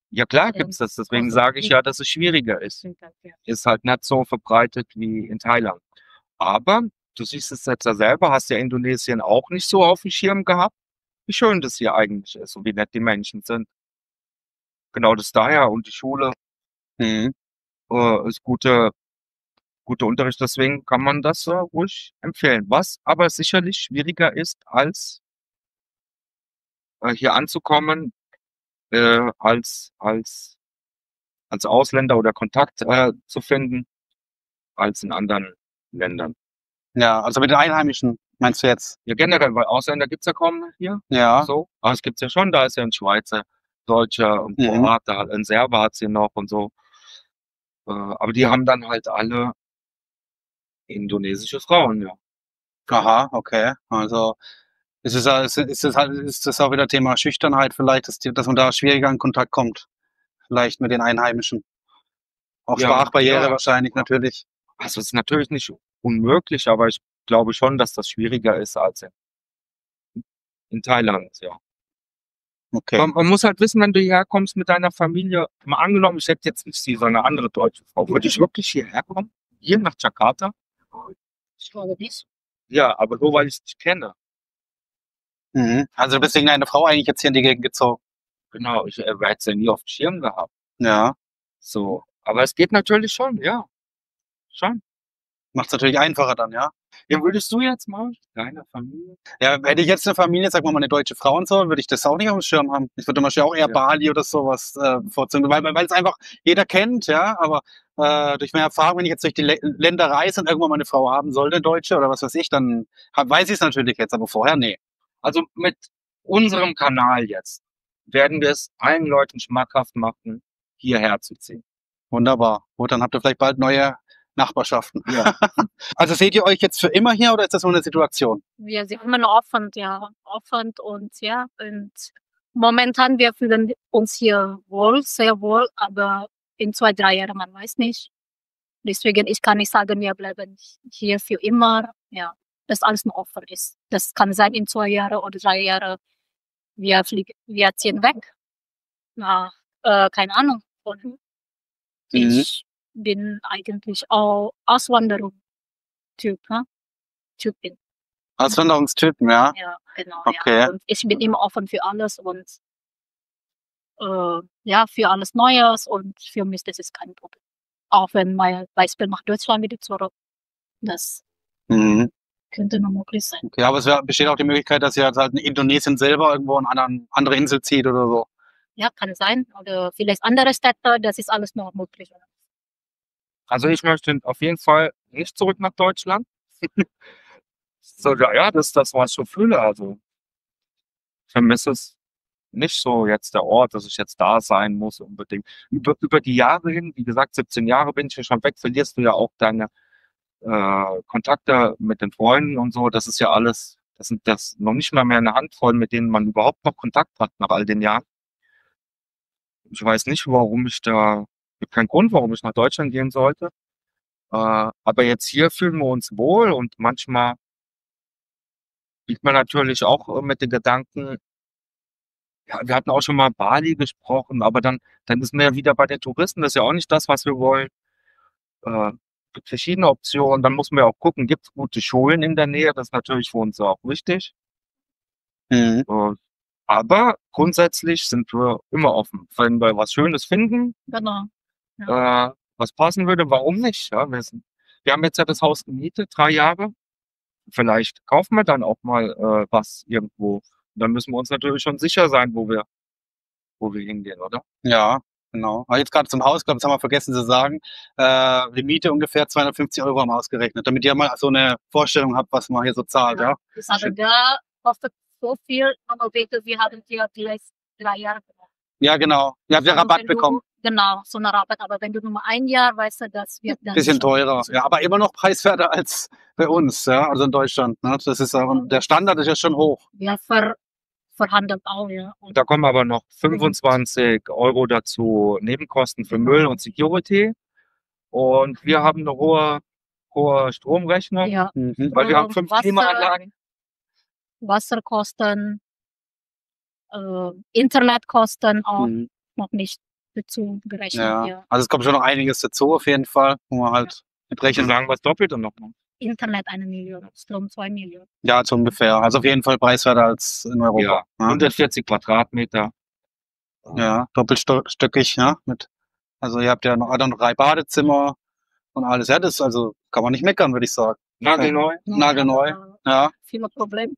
ja klar gibt's das. Deswegen sage ich ja, dass es schwieriger ist. Ist halt nicht so verbreitet wie in Thailand. Aber du siehst es jetzt ja selber, hast ja Indonesien auch nicht so auf dem Schirm gehabt, wie schön das hier eigentlich ist und wie nett die Menschen sind. Genau das daher und die Schule mhm. ist guter Unterricht, deswegen kann man das ruhig empfehlen. Was aber sicherlich schwieriger ist, als hier anzukommen, als Ausländer oder Kontakt zu finden, als in anderen Ländern. Ja, also mit den Einheimischen, meinst du jetzt? Ja, generell, weil Ausländer gibt's ja kaum hier. Ja. So. Aber es gibt's ja schon, da ist ja ein Schweizer, Deutscher und Kroate, ein Serbe hat's hier noch und so. Aber die haben dann halt alle indonesische Frauen, ja. Aha, okay. Also ist es, ist das auch wieder Thema Schüchternheit vielleicht, dass man da schwieriger in Kontakt kommt, vielleicht mit den Einheimischen. Auch Ja, Sprachbarriere ja. wahrscheinlich natürlich. Also es ist natürlich nicht unmöglich, aber ich glaube schon, dass das schwieriger ist als in Thailand, ja. Okay. Man muss halt wissen, wenn du hierher kommst mit deiner Familie, mal angenommen, ich hätte jetzt nicht sie, sondern eine andere deutsche Frau, würde ich wirklich hierher kommen? Hier nach Jakarta? Ich glaube nicht. Ja, aber nur weil ich es nicht kenne. Mhm. Also du bist wegen einer Frau eigentlich jetzt hier in die Gegend gezogen. Genau, ich hätte es ja nie auf dem Schirm gehabt. Ja. So, aber es geht natürlich schon, ja. Schon. Macht es natürlich einfacher dann, ja. Ja, würdest du jetzt mal deine Familie? Ja, hätte ich jetzt eine Familie, sagen wir mal eine deutsche Frau und so, würde ich das auch nicht auf dem Schirm haben. Ich würde zum Beispiel auch eher Ja. Bali oder sowas bevorzugen, weil es einfach jeder kennt, ja, aber durch meine Erfahrung, wenn ich jetzt durch die Länder reise und irgendwann mal eine Frau haben sollte, Deutsche oder was weiß ich, dann weiß ich es natürlich jetzt, aber vorher nee. Also mit unserem Kanal jetzt werden wir es allen Leuten schmackhaft machen, hierher zu ziehen. Wunderbar. Gut, dann habt ihr vielleicht bald neue Nachbarschaften. Ja. Also seht ihr euch jetzt für immer hier oder ist das nur eine Situation? Wir sind immer noch offen, ja. Offen und ja. Und momentan, wir fühlen uns hier wohl, sehr wohl, aber in 2, 3 Jahren, man weiß nicht. Deswegen, ich kann nicht sagen, wir bleiben hier für immer. Ja, dass alles noch offen ist. Das kann sein in 2 Jahren oder 3 Jahren. Wir ziehen weg. Nach, keine Ahnung. Und ich bin eigentlich auch Auswanderung-Typ, ne? Typin. Auswanderungstypen, ja. Ja, genau. Okay. Ja. Und ich bin immer offen für alles und ja, für alles Neues und für mich das ist kein Problem. Auch wenn mein Beispiel nach Deutschland wieder zurück, das könnte noch möglich sein. Okay, aber es besteht auch die Möglichkeit, dass ihr halt in Indonesien selber irgendwo an eine andere Insel zieht oder so. Ja, kann sein. Oder vielleicht andere Städte, das ist alles noch möglich. Also ich möchte auf jeden Fall nicht zurück nach Deutschland. So, ja, das ist das, was ich so fühle. Also ich vermisse es nicht so jetzt der Ort, dass ich jetzt da sein muss unbedingt. Über die Jahre hin, wie gesagt, 17 Jahre bin ich ja schon weg, verlierst du ja auch deine Kontakte mit den Freunden und so. Das ist ja alles, das sind das noch nicht mal mehr eine Handvoll, mit denen man überhaupt noch Kontakt hat nach all den Jahren. Ich weiß nicht, gibt keinen Grund, warum ich nach Deutschland gehen sollte. Aber jetzt hier fühlen wir uns wohl und manchmal liegt man natürlich auch mit den Gedanken, ja, wir hatten auch schon mal Bali gesprochen, aber dann ist man ja wieder bei den Touristen, das ist ja auch nicht das, was wir wollen. Gibt verschiedene Optionen, dann muss man ja auch gucken, gibt es gute Schulen in der Nähe, das ist natürlich für uns auch wichtig. Aber grundsätzlich sind wir immer offen. Wenn wir was Schönes finden, Genau. was passen würde, warum nicht? Ja, wir haben jetzt ja das Haus gemietet, 3 Jahre. vielleicht kaufen wir dann auch mal was irgendwo. Und dann müssen wir uns natürlich schon sicher sein, wo wir hingehen, oder? Ja, genau. Aber jetzt gerade zum Haus, glaube, das haben wir vergessen zu sagen. Die Miete ungefähr 250 Euro haben wir ausgerechnet, damit ihr mal so eine Vorstellung habt, was man hier so zahlt, ja? Das haben da kostet so viel, aber bitte, wir haben ja gleich 3 Jahre gemacht. Ja, genau. Ihr habt ja Also Rabatt wenn du, bekommen. genau, so eine Rabatt. Aber wenn du nur 1 Jahr, weißt du, das wird dann Bisschen schon teurer. Ja, aber immer noch preiswerter als bei uns, ja, also in Deutschland. Ne? Das ist der Standard ist ja schon hoch. Ja, verhandelt auch, ja. Und Da kommen aber noch 25 Euro dazu Nebenkosten für Müll und Security. Und wir haben eine hohe Stromrechnung, ja, weil wir haben 5 Wasser, Klimaanlagen. Wasserkosten, Internetkosten auch Mhm. noch nicht dazu gerechnet. Ja. Ja. Also es kommt schon noch einiges dazu auf jeden Fall, wo man halt mit Wir rechnen. sagen was Doppelte noch. Internet 1 Million, Strom 2 Millionen. Ja, so ungefähr. Also auf jeden Fall preiswerter als in Europa. Ja, Ja, 140 Quadratmeter. ja doppelstöckig, ja. Also ihr habt ja noch 3 Badezimmer und alles. Ja, das also kann man nicht meckern, würde ich sagen. Nagelneu. Nagelneu. Aber Ja. viele Probleme.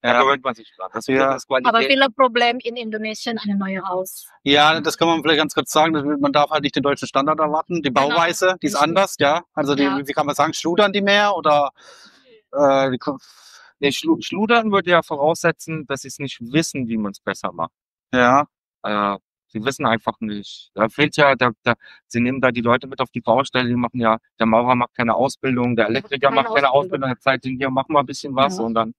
Da Ja. gewöhnt man sich dran. Das Ja. das Qualität. Aber viele Probleme in Indonesien, ein neues Haus. Ja, das kann man vielleicht ganz kurz sagen. Man darf halt nicht den deutschen Standard erwarten. Die Genau, Bauweise, die ist richtig. anders, ja. Also Ja. wie kann man sagen, schludern die mehr oder Nee, Schludern würde ja voraussetzen, dass sie es nicht wissen, wie man es besser macht. ja. Sie wissen einfach nicht. Da fehlt ja, sie nehmen da die Leute mit auf die Baustelle, die machen ja, der Maurer macht keine Ausbildung, der Elektriker Keine macht keine Ausbildung. Ausbildung, der zeigt ihnen hier, mach mal ein bisschen was Ja. und dann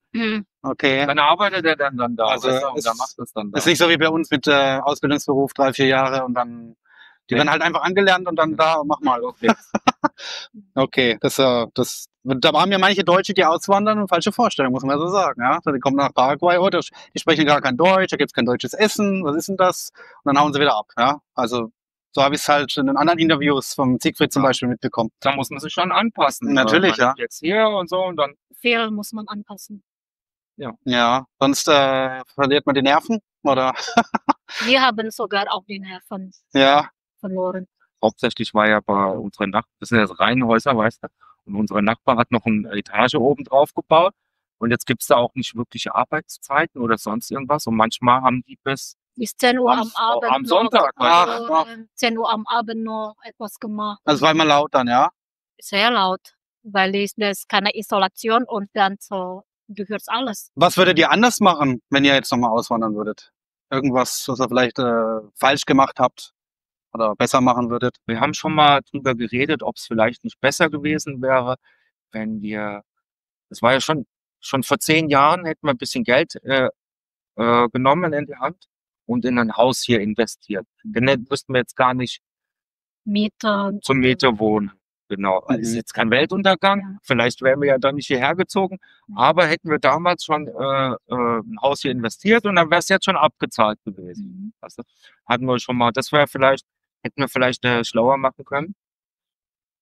Okay. arbeitet er dann da, Also weißt du, und es dann macht es dann da. ist nicht so wie bei uns mit Ausbildungsberuf 3, 4 Jahre und dann die Nee. werden halt einfach angelernt und dann da mach mal. Okay. Okay, da haben ja manche Deutsche, die auswandern und falsche Vorstellungen, muss man ja so sagen, ja. Die kommen nach Paraguay, oh, die sprechen gar kein Deutsch, da gibt's kein deutsches Essen, was ist denn das? Und dann hauen sie wieder ab, ja. Also so habe ich es halt in den anderen Interviews vom Siegfried zum Ja. Beispiel mitbekommen. Da muss man sich schon anpassen. Natürlich, Man ja. ist jetzt hier und so und dann, Viel muss man anpassen. Ja, sonst verliert man die Nerven, oder? Wir haben sogar auch die Nerven Ja, verloren. hauptsächlich war ja bei unseren Nachbarn, das sind jetzt Reihenhäuser, weißt du, und unsere Nachbar hat noch eine Etage oben drauf gebaut und jetzt gibt's da auch nicht wirkliche Arbeitszeiten oder sonst irgendwas und manchmal haben die bis Bis 10 Uhr am Abend am Sonntag, Ach, noch, 10 Uhr am Abend noch etwas gemacht. also es war immer laut dann, ja. Sehr laut, weil das ist keine Isolation und dann so, du hörst alles. Was würdet ihr anders machen, wenn ihr jetzt nochmal auswandern würdet? Irgendwas, was ihr vielleicht falsch gemacht habt oder besser machen würdet? Wir haben schon mal drüber geredet, ob es vielleicht nicht besser gewesen wäre, wenn wir, das war ja schon vor 10 Jahren, hätten wir ein bisschen Geld genommen in die Hand und in ein Haus hier investiert. Denn dann müssten wir jetzt gar nicht Miete. zur Miete wohnen. Genau. Mhm. Ist jetzt kein Weltuntergang. Ja. Vielleicht wären wir ja dann nicht hierher gezogen. Aber hätten wir damals schon ein Haus hier investiert und dann wäre es jetzt schon abgezahlt gewesen. Mhm. Weißt du? Hatten wir schon mal, hätten wir vielleicht schlauer machen können.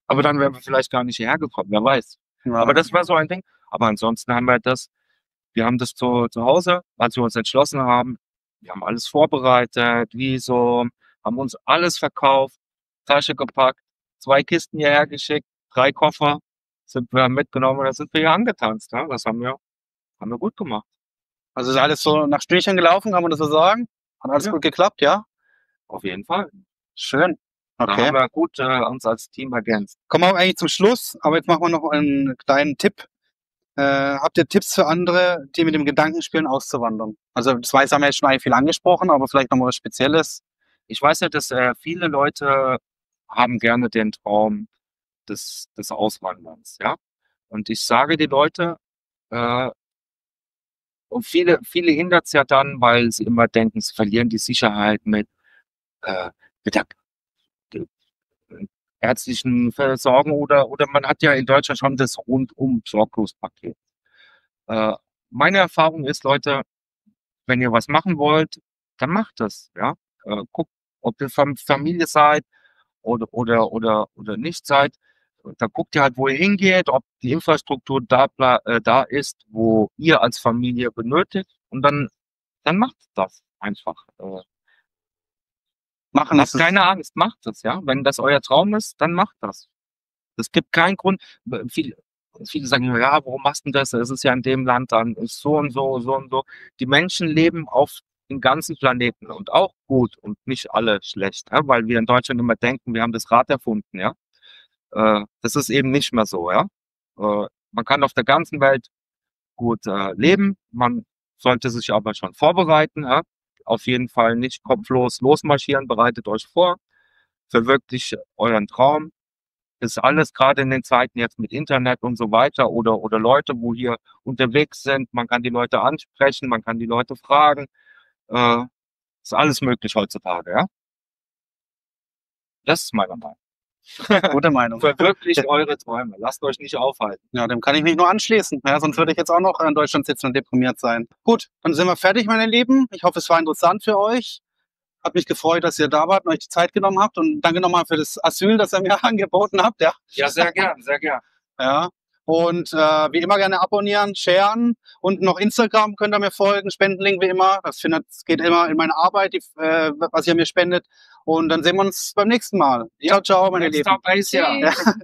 Aber dann wären wir vielleicht gar nicht hierher gekommen, wer weiß. Ja. Aber das war so ein Ding. Aber ansonsten haben wir haben das zu Hause, als wir uns entschlossen haben, wir haben alles vorbereitet, Visum, haben uns alles verkauft, Tasche gepackt, 2 Kisten hierher geschickt, 3 Koffer sind wir mitgenommen und dann sind wir hier angetanzt. Ja? Das haben wir gut gemacht. Also ist alles so nach Stühlchen gelaufen, kann man das so sagen? Hat alles Ja. gut geklappt, ja? Auf jeden Fall. Schön. Da Okay. haben wir gut uns als Team ergänzt. Kommen wir auch eigentlich zum Schluss, aber jetzt machen wir noch einen kleinen Tipp. Habt ihr Tipps für andere, die mit dem Gedanken spielen, auszuwandern? Also das weiß, haben wir jetzt schon eigentlich viel angesprochen, aber vielleicht noch mal was Spezielles. Ich weiß ja, dass viele Leute haben gerne den Traum des Auswanderns, ja. Und ich sage die Leute, und viele hindert es ja dann, weil sie immer denken, sie verlieren die Sicherheit mit der ärztlichen Versorgung oder man hat ja in Deutschland schon das rundum Sorglos-Paket. Meine Erfahrung ist, Leute, wenn ihr was machen wollt, dann macht das, ja. Guckt, ob ihr Familie seid oder nicht seid. Da guckt ihr halt, wo ihr hingeht, ob die Infrastruktur da ist, wo ihr als Familie benötigt und dann macht das einfach. Machen Habt keine Angst, macht das, ja. Wenn das euer Traum ist, dann macht das. Es gibt keinen Grund. Und viele sagen, ja, warum machst du das? Es ist ja in dem Land dann ist so und so, so und so. Die Menschen leben auf dem ganzen Planeten und auch gut und nicht alle schlecht, ja? Weil wir in Deutschland immer denken, wir haben das Rad erfunden, ja. Das ist eben nicht mehr so, ja. Man kann auf der ganzen Welt gut leben. Man sollte sich aber schon vorbereiten, ja. Auf jeden Fall nicht kopflos losmarschieren, bereitet euch vor, verwirklicht euren Traum. Das ist alles gerade in den Zeiten jetzt mit Internet und so weiter oder Leute, wo hier unterwegs sind. Man kann die Leute ansprechen, man kann die Leute fragen. Ist alles möglich heutzutage, ja. Das ist meine Meinung. Gute Meinung. Verwirklicht eure Träume. Lasst euch nicht aufhalten. Ja, dem kann ich mich nur anschließen. Ja, sonst würde ich jetzt auch noch in Deutschland sitzen und deprimiert sein. Gut, dann sind wir fertig, meine Lieben. Ich hoffe, es war interessant für euch. Hat mich gefreut, dass ihr da wart und euch die Zeit genommen habt. Und danke nochmal für das Asyl, das ihr mir angeboten habt. Ja, Ja, sehr gern, sehr gern. ja. Und wie immer gerne abonnieren, sharen und noch Instagram könnt ihr mir folgen, Spendenlink wie immer. Das geht immer in meine Arbeit, was ihr mir spendet. Und dann sehen wir uns beim nächsten Mal. Ciao, ciao, meine Next Lieben. stop, Asia. Tschüss.